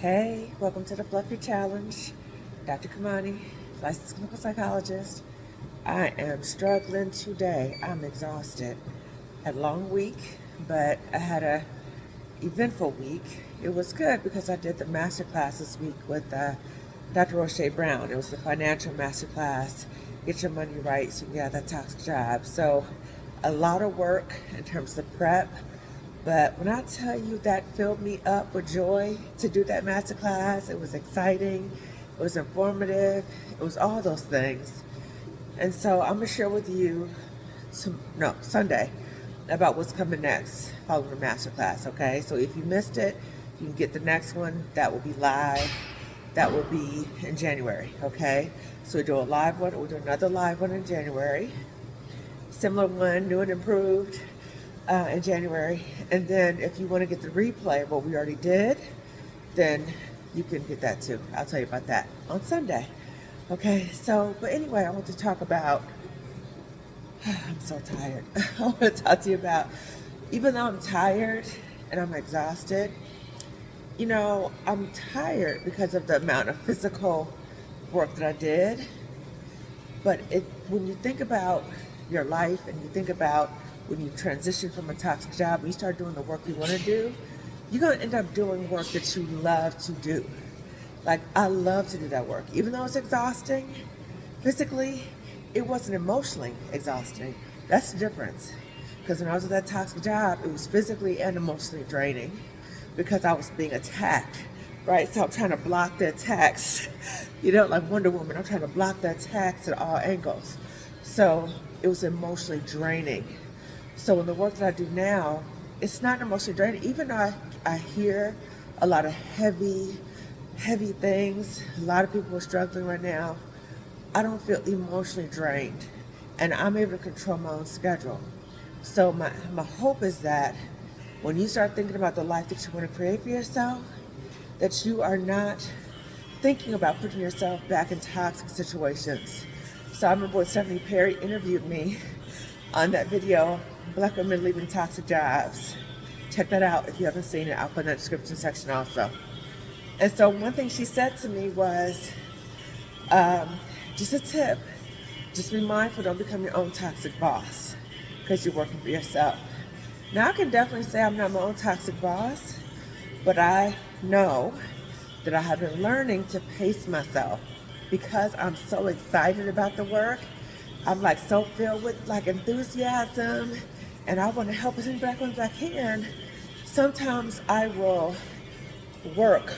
Hey, welcome to the Fluffy Challenge. Dr. Kimani, licensed clinical psychologist. I am struggling today. I'm exhausted. Had a long week, but I had a eventful week. It was good because I did the master class this week with Dr. Roche Brown. It was the financial master class. Get your money right so you can get that toxic job. So a lot of work in terms of prep. But when I tell you that filled me up with joy to do that master class, it was exciting, it was informative, it was all those things. And so I'm gonna share with you Sunday about what's coming next following the master class, okay? So if you missed it, you can get the next one. That will be live. That will be in January, okay? So we do a live one, we'll do another live one in January. Similar one, new and improved. In January, and then if you want to get the replay of what we already did, then you can get that too. I'll tell you about that on Sunday. Okay, so, but anyway, I want to talk about, I'm so tired. I want to talk to you about, even though I'm tired and I'm exhausted, I'm tired because of the amount of physical work that I did. But when you think about your life and you think about when you transition from a toxic job and you start doing the work you want to do, you're going to end up doing work that you love to do. Like, I love to do that work. Even though it's exhausting physically, it wasn't emotionally exhausting. That's the difference. Because when I was at that toxic job, it was physically and emotionally draining because I was being attacked, right? So I'm trying to block the attacks, like Wonder Woman. I'm trying to block the attacks at all angles. So it was emotionally draining. So in the work that I do now, it's not emotionally draining. Even though I hear a lot of heavy things, a lot of people are struggling right now, I don't feel emotionally drained. And I'm able to control my own schedule. So my hope is that when you start thinking about the life that you want to create for yourself, that you are not thinking about putting yourself back in toxic situations. So I remember when Stephanie Perry interviewed me on that video, Black Women Leaving Toxic Jobs. Check that out if you haven't seen it. I'll put in the description section also. And so one thing she said to me was, just a tip, just be mindful, don't become your own toxic boss because you're working for yourself. Now I can definitely say I'm not my own toxic boss, but I know that I have been learning to pace myself because I'm so excited about the work. I'm so filled with enthusiasm, and I want to help as many Black women as I can. Sometimes I will work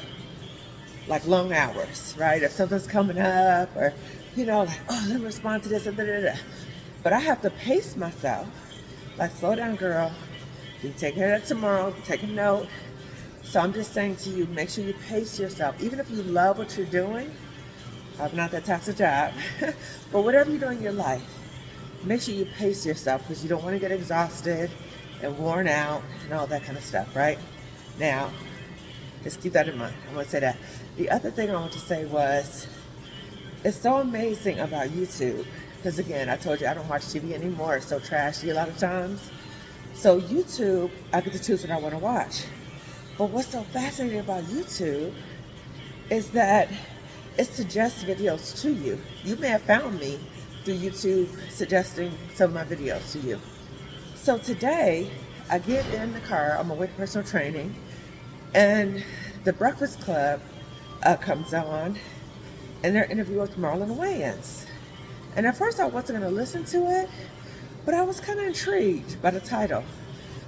long hours, right? If something's coming up, or let me respond to this, and But I have to pace myself. Slow down, girl. You can take care of that tomorrow. Take a note. So I'm just saying to you, make sure you pace yourself, even if you love what you're doing. Not that toxic job, but whatever you're doing in your life, make sure you pace yourself because you don't want to get exhausted and worn out and all that kind of stuff, right? Now, just keep that in mind. I want to say that. The other thing I want to say was, it's so amazing about YouTube because, again, I told you I don't watch TV anymore. It's so trashy a lot of times. So YouTube, I get to choose what I want to watch. But what's so fascinating about YouTube is that it suggests videos to you. You may have found me through YouTube suggesting some of my videos to you. So today, I get in the car on my way to personal training, and the Breakfast Club comes on, and they're interviewing with Marlon Wayans. And at first I wasn't going to listen to it, but I was kind of intrigued by the title.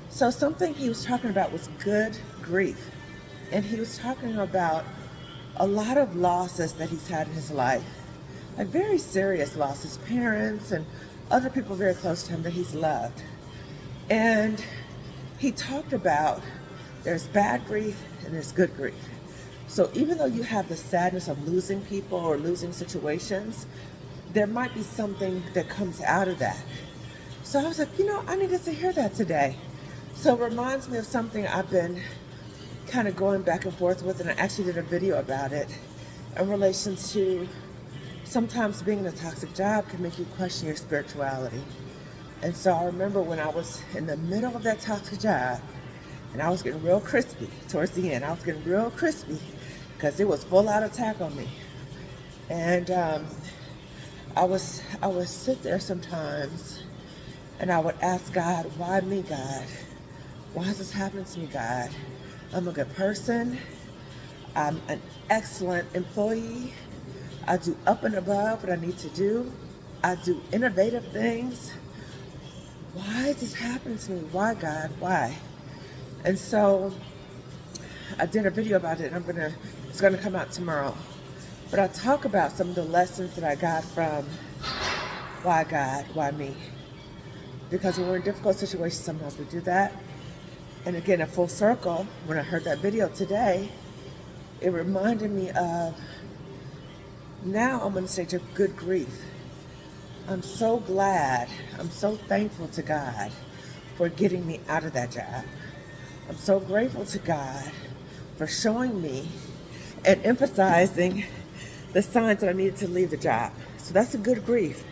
So something he was talking about was good grief. And he was talking about a lot of losses that he's had in his life, very serious losses, parents and other people very close to him that he's loved. And he talked about there's bad grief and there's good grief. So even though you have the sadness of losing people or losing situations, there might be something that comes out of that. So I was like, I needed to hear that today. So it reminds me of something I've been kind of going back and forth with, and I actually did a video about it in relation to sometimes being in a toxic job can make you question your spirituality. And so I remember when I was in the middle of that toxic job and I was getting real crispy towards the end. I was getting real crispy because it was full out attack on me. And I would sit there sometimes and I would ask God, why me, God? Why is this happening to me, God? I'm a good person. I'm an excellent employee. I do up and above what I need to do. I do innovative things. Why is this happening to me? Why, God? Why? And so I did a video about it, and it's gonna come out tomorrow. But I talk about some of the lessons that I got from why God, why me? Because when we're in difficult situations, sometimes we do that. And again, a full circle, when I heard that video today, it reminded me of, now I'm on the stage of good grief. I'm so glad, I'm so thankful to God for getting me out of that job. I'm so grateful to God for showing me and emphasizing the signs that I needed to leave the job. So that's a good grief.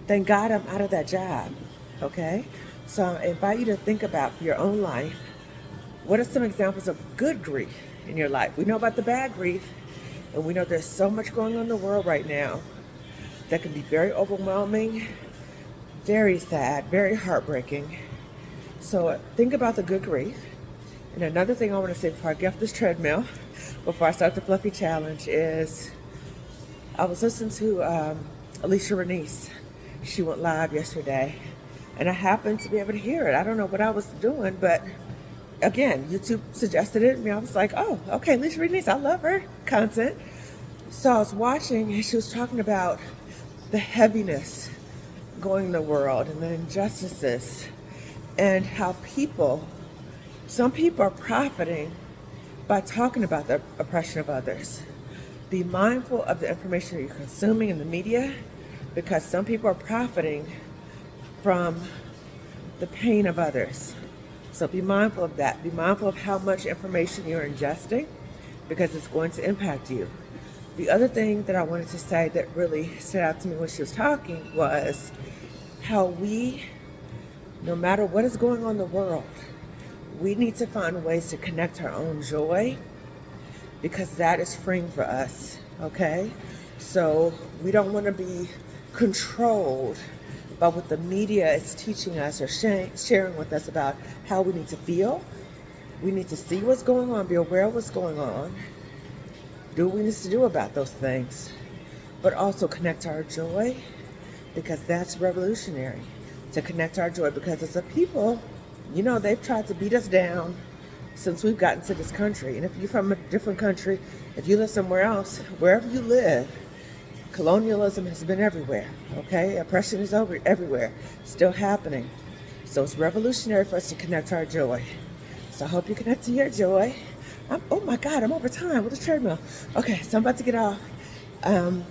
Thank God I'm out of that job, okay? So I invite you to think about your own life. What are some examples of good grief in your life? We know about the bad grief, and we know there's so much going on in the world right now that can be very overwhelming, very sad, very heartbreaking. So think about the good grief. And another thing I want to say before I get off this treadmill, before I start the Fluffy Challenge, is I was listening to Alicia Renese. She went live yesterday, and I happened to be able to hear it. I don't know what I was doing, but again, YouTube suggested it, and I was like, oh, okay, Alicia Renese, I love her content. So I was watching, and she was talking about the heaviness going in the world and the injustices, and how some people are profiting by talking about the oppression of others. Be mindful of the information that you're consuming in the media, because some people are profiting from the pain of others. So be mindful of that. Be mindful of how much information you're ingesting, because it's going to impact you. The other thing that I wanted to say that really stood out to me when she was talking was how we, no matter what is going on in the world, we need to find ways to connect our own joy, because that is freeing for us, okay? So we don't want to be controlled by what the media is teaching us or sharing with us about how we need to feel. We need to see what's going on, be aware of what's going on, do what we need to do about those things, but also connect our joy, because that's revolutionary, to connect our joy. Because as a people, you know, they've tried to beat us down since we've gotten to this country. And if you're from a different country, if you live somewhere else, wherever you live, colonialism has been everywhere, okay? Oppression is everywhere, still happening. So it's revolutionary for us to connect our joy. So I hope you connect to your joy. Oh my God, I'm over time with the treadmill. Okay, so I'm about to get off.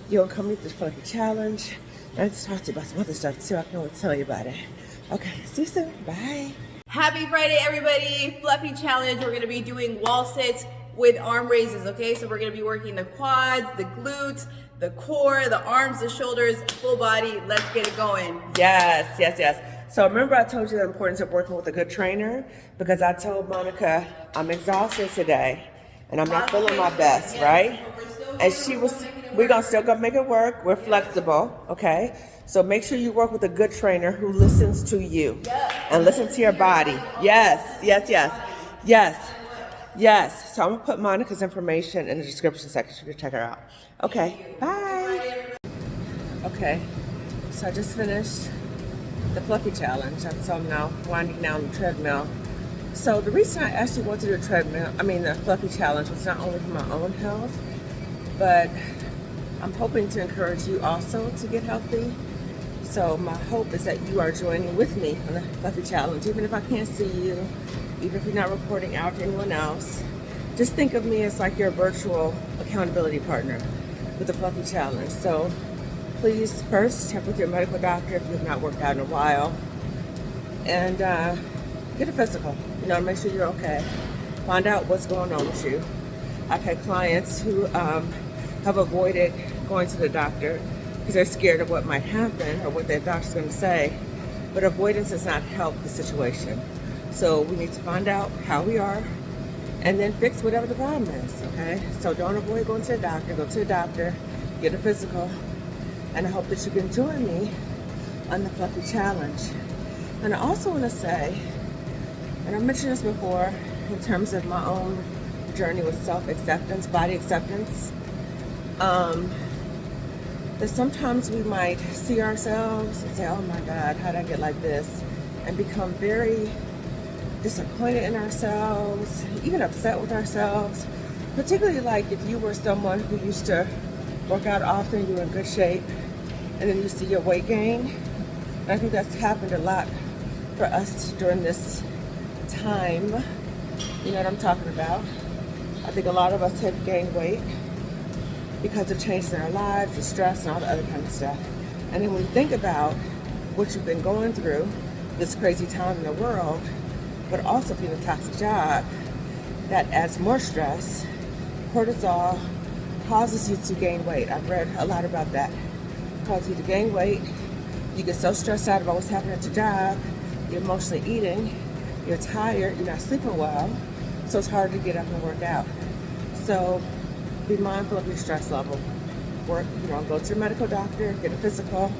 You'll come with the Fluffy Challenge. I need to talk to you about some other stuff too. I can always tell you about it. Okay, see you soon. Bye. Happy Friday, everybody. Fluffy Challenge. We're going to be doing wall sits with arm raises, okay? So we're going to be working the quads, the glutes, the core, the arms, the shoulders, full body. Let's get it going. Yes, yes, yes. So remember I told you the importance of working with a good trainer, because I told Monica I'm exhausted today and I'm not feeling my best, yes, right? And we're gonna still gonna make it work. We're flexible, okay? So make sure you work with a good trainer who listens to you and listen to your body. Yes, yes, yes, yes, yes. So I'm gonna put Monica's information in the description section. You can check her out. Okay, bye. Okay, so I just finished the Fluffy Challenge. So I'm now winding down the treadmill. So the reason I actually wanted to do the Fluffy Challenge, was not only for my own health, but I'm hoping to encourage you also to get healthy. So my hope is that you are joining with me on the Fluffy Challenge, even if I can't see you, even if you're not reporting out to anyone else. Just think of me as like your virtual accountability partner with the Fluffy Challenge. So please first check with your medical doctor if you've not worked out in a while, and get a physical, to make sure you're okay. Find out what's going on with you. I've had clients who have avoided going to the doctor because they're scared of what might happen or what their doctor's going to say, but avoidance does not help the situation. So we need to find out how we are and then fix whatever the problem is, okay? So don't avoid going to the doctor. Go to the doctor, get a physical, and I hope that you can join me on the Fluffy Challenge. And I also want to say, and I mentioned this before, in terms of my own journey with self-acceptance, body acceptance, that sometimes we might see ourselves and say, oh my God, how did I get like this? And become very disappointed in ourselves, even upset with ourselves, particularly like if you were someone who used to work out often, you were in good shape, and then you see your weight gain. And I think that's happened a lot for us during this time. You know what I'm talking about? I think a lot of us have gained weight because of changes in our lives, the stress, and all the other kind of stuff. And then when you think about what you've been going through, this crazy time in the world, but also being a toxic job, that adds more stress. Cortisol causes you to gain weight. I've read a lot about that. It causes you to gain weight. You get so stressed out about what's happening at your job, you're emotionally eating, you're tired, you're not sleeping well, so it's hard to get up and work out. So be mindful of your stress level. Go to your medical doctor, get a physical,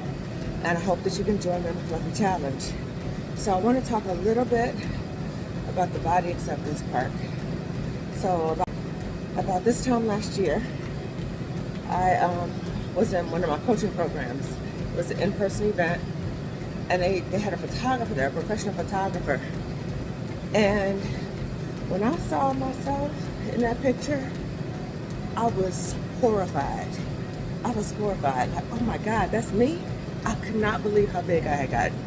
and I hope that you can join me on the Fluffy Challenge. So I want to talk a little bit about the body acceptance part. So about this time last year, I was in one of my coaching programs. It was an in-person event, and they had a photographer there, a professional photographer. And when I saw myself in that picture, I was horrified. Like, oh my God, that's me? I could not believe how big I had gotten.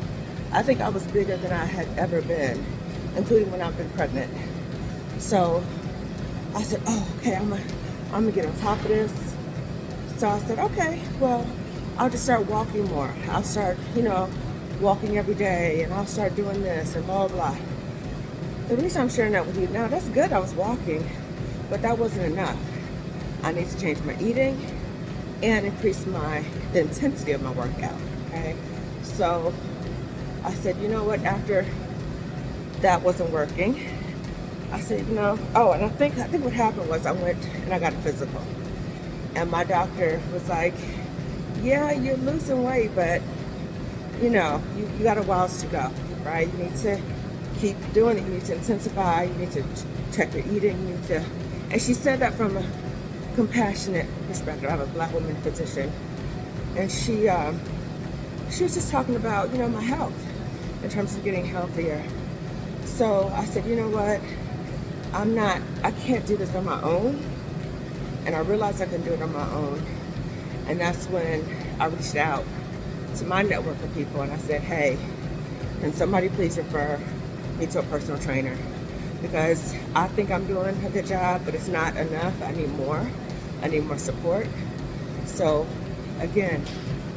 I think I was bigger than I had ever been, including when I've been pregnant. So I said, oh, okay, I'm gonna get on top of this. So I said, okay, well, I'll just start walking more. I'll start, walking every day, and I'll start doing this and blah, blah. The reason I'm sharing that with you now, that's good, I was walking, but that wasn't enough. I need to change my eating and increase the intensity of my workout, okay? So I said, you know what, after that wasn't working, I said, and I think what happened was I went and I got a physical. And my doctor was like, yeah, you're losing weight, but you got a while to go, right? You need to keep doing it. You need to intensify. You need to check your eating. You need to, and she said that from a compassionate perspective. I have a Black woman physician, and she was just talking about, my health in terms of getting healthier. So I said, you know what? I can't do this on my own. And I realized I can do it on my own. And that's when I reached out to my network of people and I said, hey, can somebody please refer me to a personal trainer? Because I think I'm doing a good job, but it's not enough. I need more. I need more support. So again,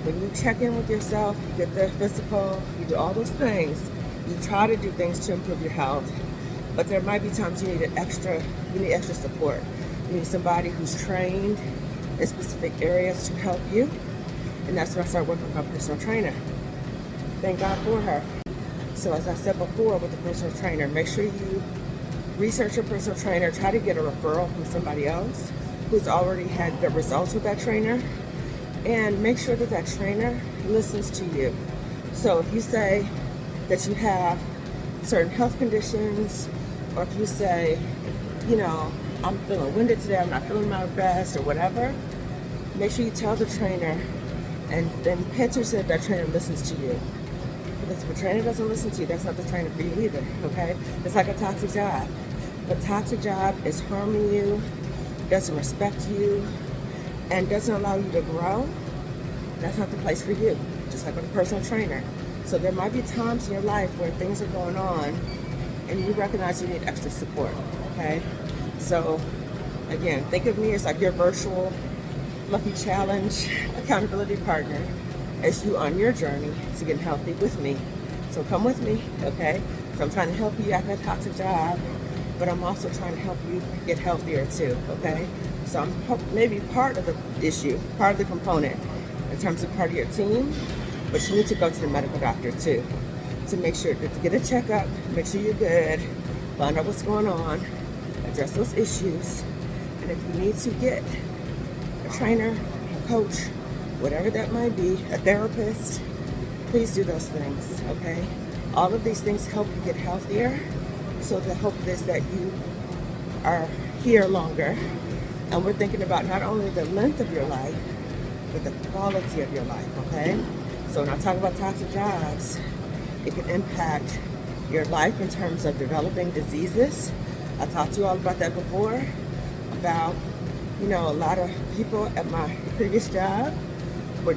when you check in with yourself, you get the physical, you do all those things, you try to do things to improve your health, but there might be times you need extra support. You need somebody who's trained in specific areas to help you. And that's when I started working with my personal trainer. Thank God for her. So as I said before with the personal trainer, make sure you research your personal trainer, try to get a referral from somebody else who's already had good results with that trainer, and make sure that that trainer listens to you. So if you say that you have certain health conditions, or if you say, I'm feeling winded today, I'm not feeling my best, or whatever, make sure you tell the trainer, and then pay attention that trainer listens to you. Because if a trainer doesn't listen to you, that's not the trainer for you either, okay? It's like a toxic job. The toxic job is harming you, doesn't respect you, and doesn't allow you to grow. That's not the place for you, just like with a personal trainer. So there might be times in your life where things are going on and you recognize you need extra support, okay? So again, think of me as like your virtual Fluffy Challenge accountability partner as you on your journey to get healthy with me. So come with me, okay? So I'm trying to help you out that toxic job, but I'm also trying to help you get healthier too, okay? So I'm maybe part of the issue, part of the component in terms of part of your team, but you need to go to the medical doctor too to make sure to get a checkup, make sure you're good, find out what's going on, address those issues. And if you need to get a trainer, a coach, whatever that might be, a therapist, please do those things, okay? All of these things help you get healthier. So the hope is that you are here longer. And we're thinking about not only the length of your life, but the quality of your life, okay? So when I talk about toxic jobs, it can impact your life in terms of developing diseases. I talked to you all about that before, about, you know, a lot of people at my previous job were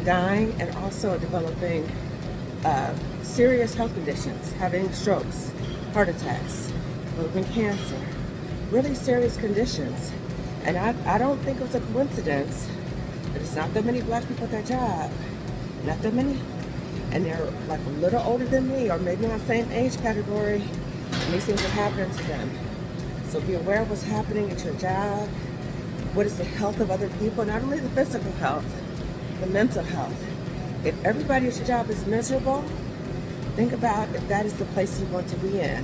dying and also developing serious health conditions, having strokes, heart attacks, developing cancer, really serious conditions. And I don't think it was a coincidence that it's not that many black people at that job, not that many, and they're like a little older than me or maybe in the same age category, and these things are happening to them. So be aware of what's happening at your job. What is the health of other people, not only the physical health, the mental health. If everybody at your job is miserable, think about if that is the place you want to be in,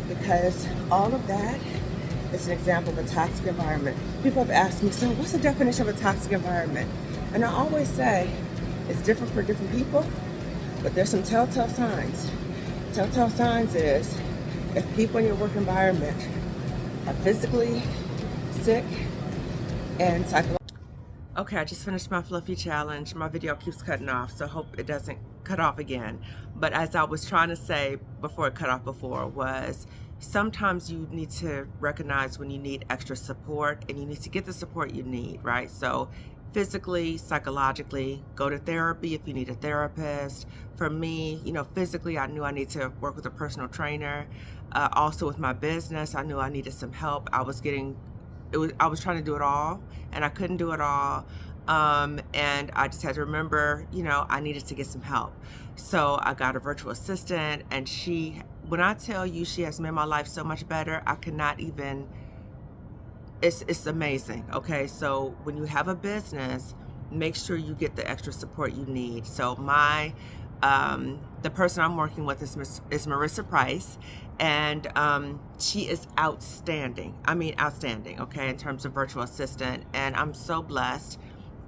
because all of that is an example of a toxic environment. People have asked me, so what's the definition of a toxic environment? And I always say it's different for different people, but there's some telltale signs. Telltale signs is if people in your work environment are physically sick and psychologically. Okay, I just finished my fluffy challenge. My video keeps cutting off, so I hope it doesn't cut off again. But as I was trying to say before it cut off before was, sometimes you need to recognize when you need extra support, and you need to get the support you need, right? So physically, psychologically, go to therapy if you need a therapist. For me, you know, physically, I knew I needed to work with a personal trainer. Also with my business, I knew I needed some help. I was trying to do it all, and I couldn't do it all. And I just had to remember, you know, I needed to get some help. So I got a virtual assistant, and when I tell you she has made my life so much better, I cannot even, it's amazing, okay? So when you have a business, make sure you get the extra support you need. So the person I'm working with is Marissa Price, and she is outstanding. I mean, outstanding, okay, in terms of virtual assistant. And I'm so blessed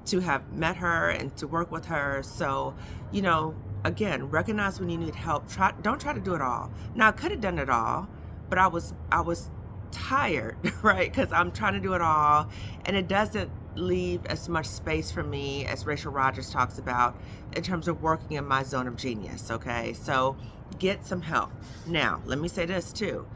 to have met her and to work with her. So, you know, again, recognize when you need help. Don't try to do it all. Now, I could have done it all, but I was tired, right? Because I'm trying to do it all, and it doesn't leave as much space for me, as Rachel Rogers talks about, in terms of working in my zone of genius, okay? So get some help. Now, let me say this too.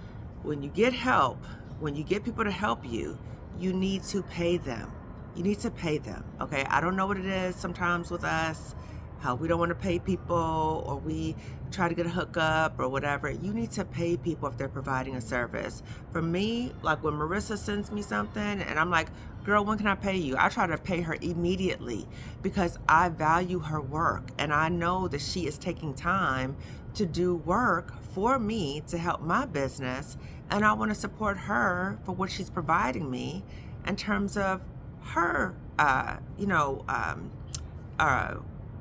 When you get help, when you get people to help you, you need to pay them. You need to pay them, okay? I don't know what it is sometimes with us, how we don't want to pay people, or we try to get a hookup or whatever. You need to pay people if they're providing a service. For me, like when Marissa sends me something and I'm like, girl, when can I pay you? I try to pay her immediately because I value her work, and I know that she is taking time to do work for me to help my business, and I want to support her for what she's providing me in terms of her,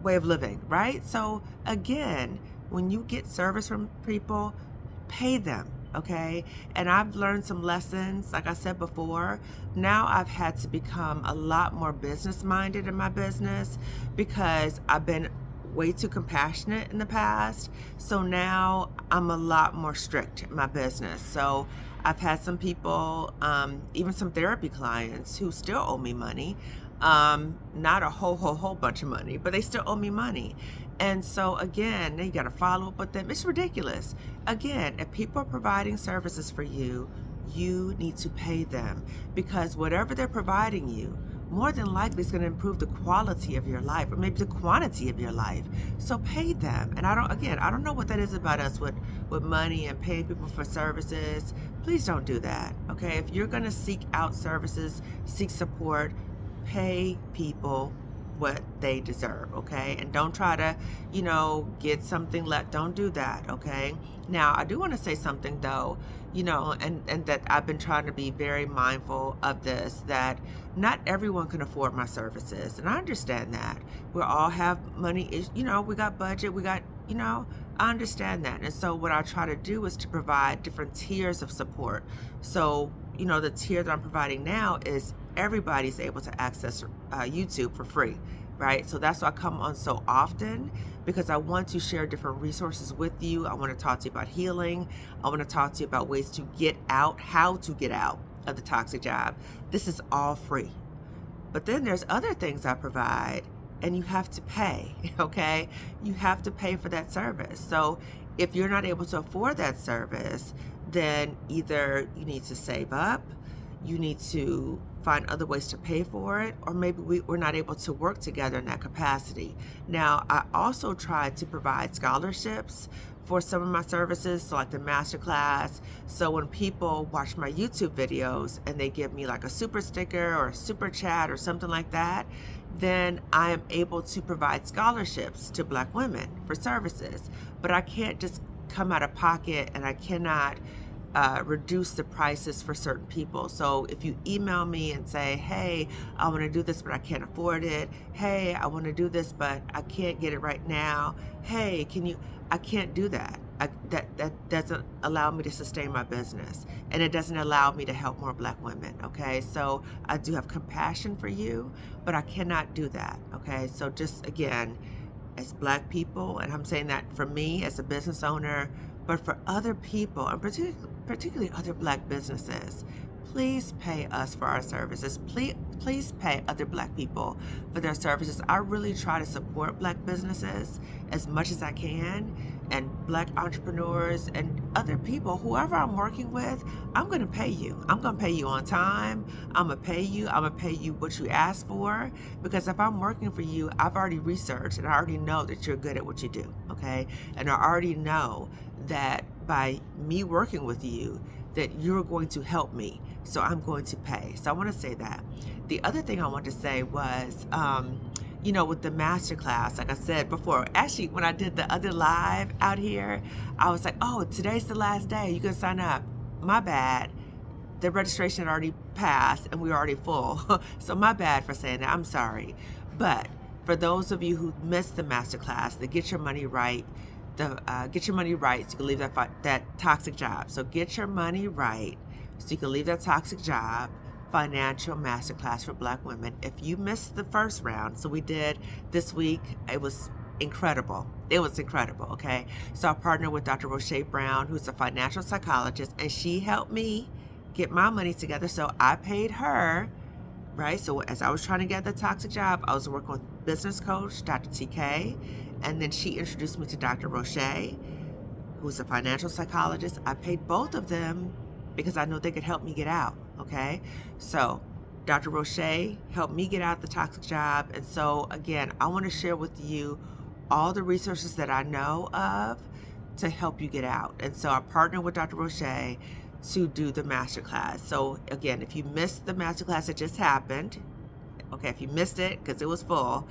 way of living, right? So again, when you get service from people, pay them, okay? And I've learned some lessons, like I said before. Now I've had to become a lot more business-minded in my business because I've been way too compassionate in the past. So now I'm a lot more strict in my business. So I've had some people, even some therapy clients who still owe me money. Not a whole bunch of money, but they still owe me money. And so again, you got to follow up with them. It's ridiculous. Again, if people are providing services for you, you need to pay them, because whatever they're providing you, more than likely is going to improve the quality of your life, or maybe the quantity of your life. So pay them. And I don't know what that is about us with money and paying people for services. Please don't do that. Okay. If you're going to seek out services, seek support, pay people what they deserve, okay? And don't try to, get something don't do that, okay? Now, I do want to say something though, and that I've been trying to be very mindful of this, that not everyone can afford my services. And I understand that. We all have money, we got budget, we got, I understand that. And so what I try to do is to provide different tiers of support. So, the tier that I'm providing now is everybody's able to access YouTube for free, right? So that's why I come on so often, because I want to share different resources with you. I want to talk to you about healing. I want to talk to you about ways to get out, how to get out of the toxic job. This is all free. But then there's other things I provide, and you have to pay, okay? You have to pay for that service. So if you're not able to afford that service, then either you need to save up, you need to find other ways to pay for it, or maybe we're not able to work together in that capacity. Now, I also try to provide scholarships for some of my services, so like the masterclass. So when people watch my YouTube videos and they give me like a super sticker or a super chat or something like that, then I am able to provide scholarships to Black women for services. But I can't just come out of pocket, and I cannot reduce the prices for certain people. So if you email me and say, hey, I want to do this, but I can't afford it. Hey, I want to do this, but I can't get it right now. Hey, I can't do that. That doesn't allow me to sustain my business, and it doesn't allow me to help more Black women, okay? So I do have compassion for you, but I cannot do that, okay? So just again, as Black people, and I'm saying that for me as a business owner, but for other people, and particularly other Black businesses, please pay us for our services. Please pay other Black people for their services. I really try to support Black businesses as much as I can, and Black entrepreneurs and other people, whoever I'm working with, I'm going to pay you. I'm going to pay you on time. I'm going to pay you what you ask for, because if I'm working for you, I've already researched and I already know that you're good at what you do, okay? And I already know that by me working with you, that you're going to help me. So I'm going to pay. So I want to say that. The other thing I wanted to say was, with the masterclass, like I said before, actually, when I did the other live out here, I was like, oh, today's the last day. You can sign up. My bad. The registration had already passed and we were already full. So my bad for saying that. I'm sorry. But for those of you who missed the masterclass, the Get Your Money Right, get your money right so you can leave that toxic job. So get your money right so you can leave that toxic job. Financial masterclass for Black women. If you missed the first round, so we did this week, it was incredible. It was incredible, okay? So I partnered with Dr. Roche Brown, who's a financial psychologist, and she helped me get my money together. So I paid her, right? So as I was trying to get the toxic job, I was working with business coach, Dr. TK, and then she introduced me to Dr. Roche, who's a financial psychologist. I paid both of them because I know they could help me get out, okay? So Dr. Roche helped me get out the toxic job. And so again, I want to share with you all the resources that I know of to help you get out. And so I partnered with Dr. Roche to do the masterclass. So again, if you missed the masterclass that just happened, okay, if you missed it because it was full,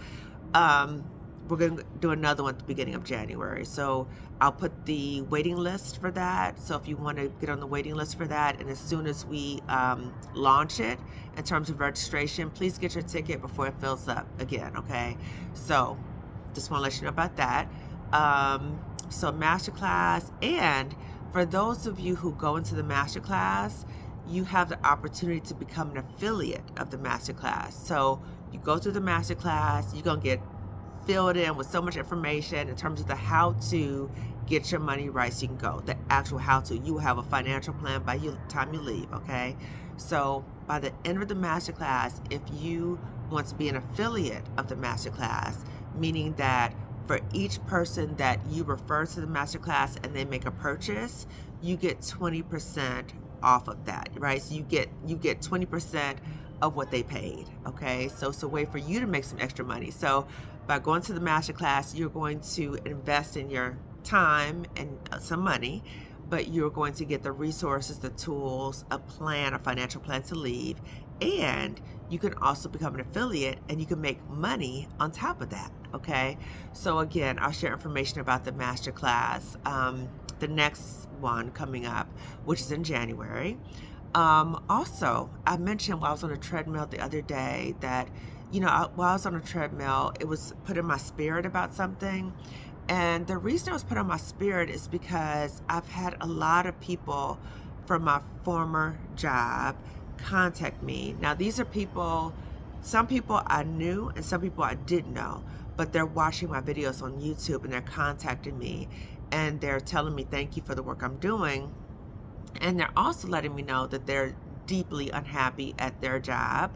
we're going to do another one at the beginning of January. So I'll put the waiting list for that. So if you want to get on the waiting list for that, and as soon as we launch it in terms of registration, please get your ticket before it fills up again, okay? So just want to let you know about that. So masterclass, and for those of you who go into the masterclass, you have the opportunity to become an affiliate of the masterclass. So you go through the masterclass, you're going to get filled in with so much information in terms of the how to get your money right so you can go. The actual how to. You will have a financial plan by the time you leave, okay? So by the end of the masterclass, if you want to be an affiliate of the masterclass, meaning that for each person that you refer to the masterclass and they make a purchase, you get 20% off of that, right? So you get 20% of what they paid, okay? So it's a way for you to make some extra money. So by going to the masterclass, you're going to invest in your time and some money, but you're going to get the resources, the tools, a plan, a financial plan to leave, and you can also become an affiliate and you can make money on top of that. Okay, so again, I'll share information about the masterclass, the next one coming up, which is in January. Also, I mentioned while I was on a treadmill the other day that, while I was on a treadmill, it was put in my spirit about something. And the reason it was put on my spirit is because I've had a lot of people from my former job contact me. Now, these are people, some people I knew and some people I didn't know, but they're watching my videos on YouTube and they're contacting me and they're telling me thank you for the work I'm doing. And they're also letting me know that they're deeply unhappy at their job.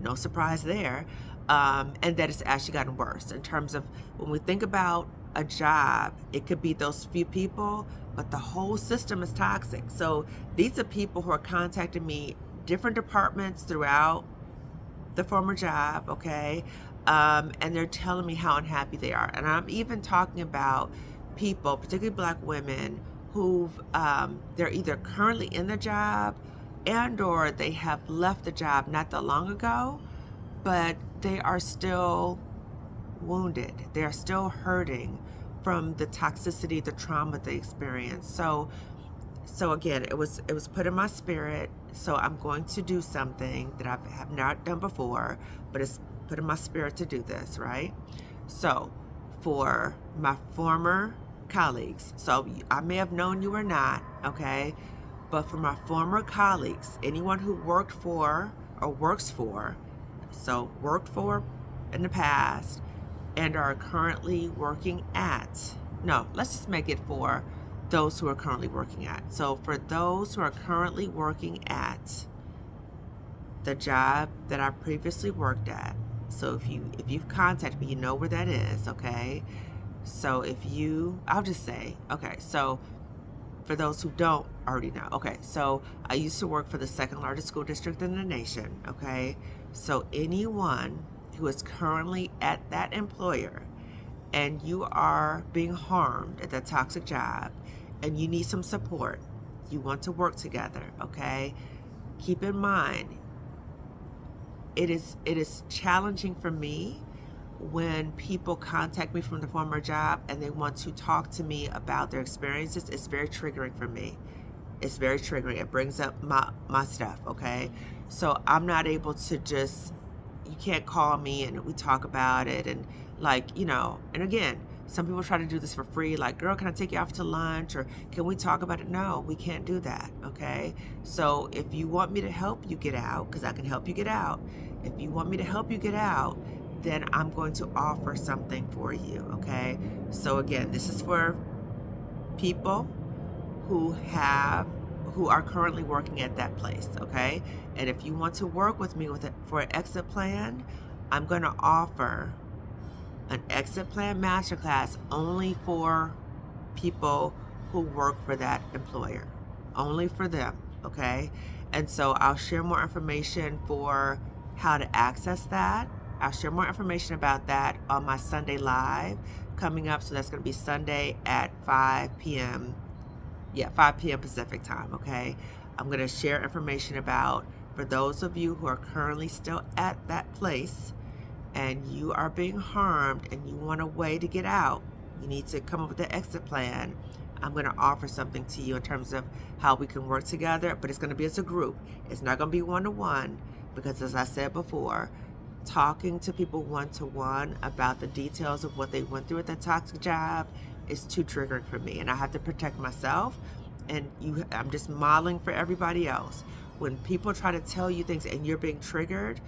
No surprise there. And that it's actually gotten worse in terms of when we think about a job, it could be those few people, but the whole system is toxic. So these are people who are contacting me, different departments throughout the former job, okay? And they're telling me how unhappy they are. And I'm even talking about people, particularly Black women, who've they're either currently in the job and or they have left the job not that long ago, but they are still wounded. They are still hurting from the toxicity, the trauma they experienced. So again, it was put in my spirit. So I'm going to do something that I have not done before, but it's put in my spirit to do this, right? So for my former colleagues, so I may have known you or not, okay? But for my former colleagues, anyone who worked for or works for, so worked for in the past and are currently working at, no, let's just make it for those who are currently working at. So for those who are currently working at the job that I previously worked at, so if you've contacted me, you know where that is, okay? So I'll just say, okay, so for those who don't already know, okay, so I used to work for the second largest school district in the nation, okay? So anyone who is currently at that employer and you are being harmed at that toxic job and you need some support, you want to work together, okay? Keep in mind, it is challenging for me when people contact me from the former job and they want to talk to me about their experiences. It's very triggering for me. It's very triggering. It brings up my stuff, okay? So I'm not able to just, you can't call me and we talk about it and and again, some people try to do this for free, like, girl, can I take you out to lunch or can we talk about it? No, we can't do that, okay? So if you want me to help you get out, because I can help you get out, if you want me to help you get out, then I'm going to offer something for you, okay? So again, this is for people who are currently working at that place, okay? And if you want to work with me for an exit plan, I'm going to offer an exit plan masterclass only for people who work for that employer, only for them, okay? And so I'll share more information for how to access that. I'll share more information about that on my Sunday Live coming up. So that's going to be Sunday at 5 p.m. Yeah, 5 p.m. Pacific time, okay? I'm going to share information about, for those of you who are currently still at that place and you are being harmed and you want a way to get out, you need to come up with an exit plan. I'm going to offer something to you in terms of how we can work together, but it's going to be as a group. It's not going to be one-to-one because, as I said before, talking to people one-to-one about the details of what they went through at that toxic job is too triggering for me, and I have to protect myself. And I'm just modeling for everybody else. When people try to tell you things and you're being triggered,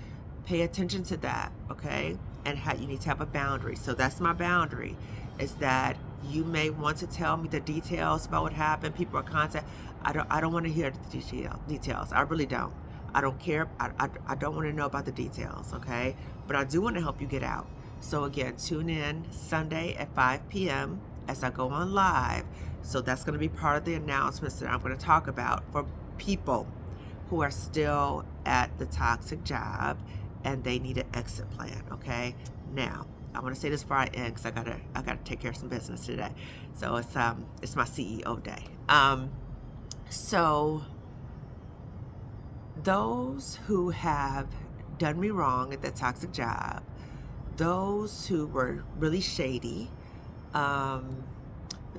pay attention to that, okay? And you need to have a boundary. So that's my boundary, is that you may want to tell me the details about what happened. People are contact. I don't want to hear the details. I really don't. I don't care. I don't want to know about the details, okay? But I do want to help you get out. So again, tune in Sunday at 5 p.m. as I go on live. So that's going to be part of the announcements that I'm going to talk about for people who are still at the toxic job and they need an exit plan, okay? Now, I want to say this before I end because I gotta take care of some business today. So it's my CEO day. So those who have done me wrong at that toxic job, those who were really shady,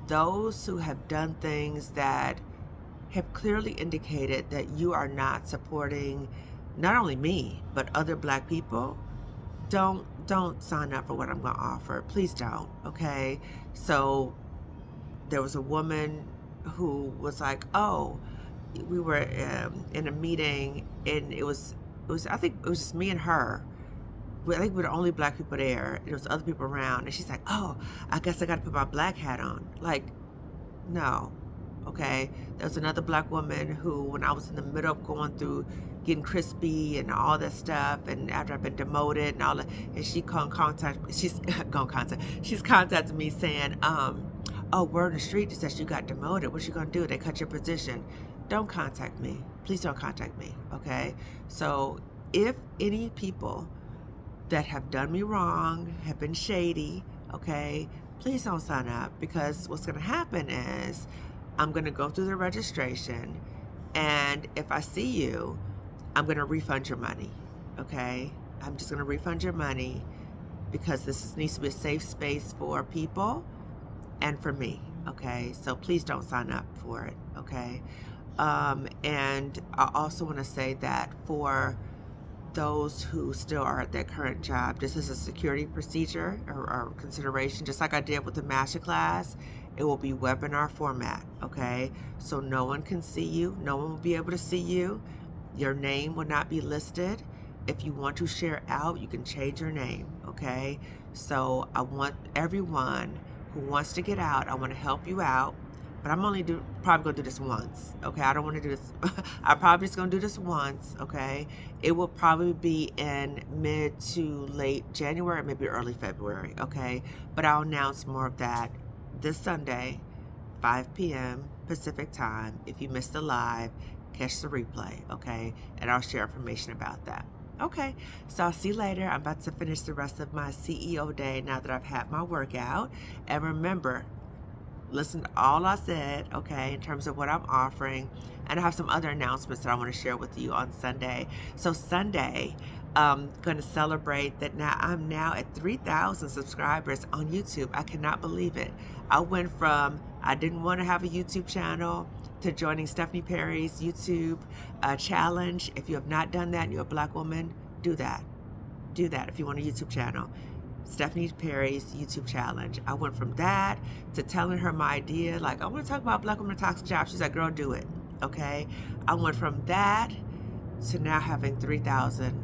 those who have done things that have clearly indicated that you are not supporting not only me, but other Black people, don't sign up for what I'm going to offer. Please don't, okay? So there was a woman who was like, oh, we were in a meeting, and it was I think it was just me and her. I think we were the only Black people there. There was other people around, and she's like, oh, I guess I got to put my Black hat on. Like, no, okay? There was another Black woman who, when I was in the middle of going through getting crispy and all that stuff, and after I've been demoted and all that, and she's contacted me saying, oh, word in the street just says you got demoted. What you gonna do? They cut your position. Don't contact me. Please don't contact me, okay? So if any people that have done me wrong, have been shady, okay, please don't sign up, because what's gonna happen is I'm gonna go through the registration, and if I see you, I'm gonna refund your money, okay? I'm just gonna refund your money, because needs to be a safe space for people and for me, okay? So please don't sign up for it, okay? And I also want to say that for those who still are at their current job, this is a security procedure or consideration, just like I did with the masterclass. It will be webinar format, okay? So no one can see you. No one will be able to see you. Your name will not be listed. If you want to share out, you can change your name, okay? So I want everyone who wants to get out, I want to help you out, but I'm probably going to do this once, okay? I don't want to do this. I'm probably just going to do this once, okay? It will probably be in mid to late January, maybe early February, okay? But I'll announce more of that this Sunday, 5 p.m. Pacific time. If you missed the live, catch the replay, okay? And I'll share information about that. Okay, so I'll see you later. I'm about to finish the rest of my CEO day now that I've had my workout. And remember, listen to all I said, okay, in terms of what I'm offering. And I have some other announcements that I want to share with you on Sunday. So Sunday, I'm going to celebrate that I'm now at 3,000 subscribers on YouTube. I cannot believe it. I went from, I didn't want to have a YouTube channel, to joining Stephanie Perry's YouTube challenge. If you have not done that and you're a Black woman, do that. Do that if you want a YouTube channel. Stephanie Perry's YouTube challenge. I went from that to telling her my idea, like, I want to talk about Black women toxic jobs. She's like, girl, do it, okay? I went from that to now having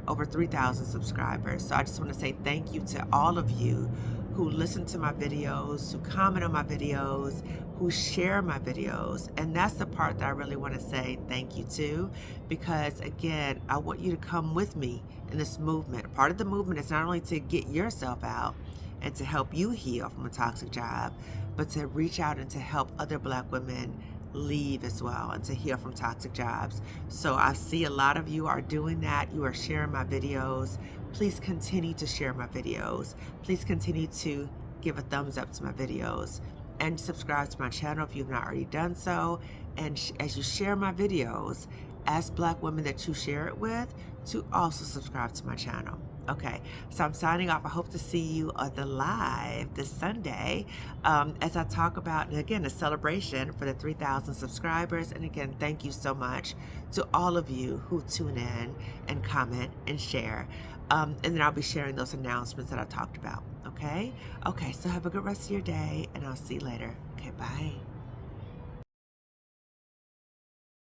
over 3,000 subscribers. So I just want to say thank you to all of you who listen to my videos, who comment on my videos, who share my videos. And that's the part that I really want to say thank you to, because again, I want you to come with me in this movement. Part of the movement is not only to get yourself out and to help you heal from a toxic job, but to reach out and to help other Black women leave as well and to heal from toxic jobs. So I see a lot of you are doing that. You are sharing my videos. Please continue to share my videos. Please continue to give a thumbs up to my videos and subscribe to my channel if you've not already done so. And as you share my videos, ask Black women that you share it with to also subscribe to my channel. Okay, so I'm signing off. I hope to see you on the live this Sunday as I talk about, again, a celebration for the 3,000 subscribers. And again, thank you so much to all of you who tune in and comment and share. And then I'll be sharing those announcements that I talked about, okay? Okay, so have a good rest of your day, and I'll see you later. Okay, bye.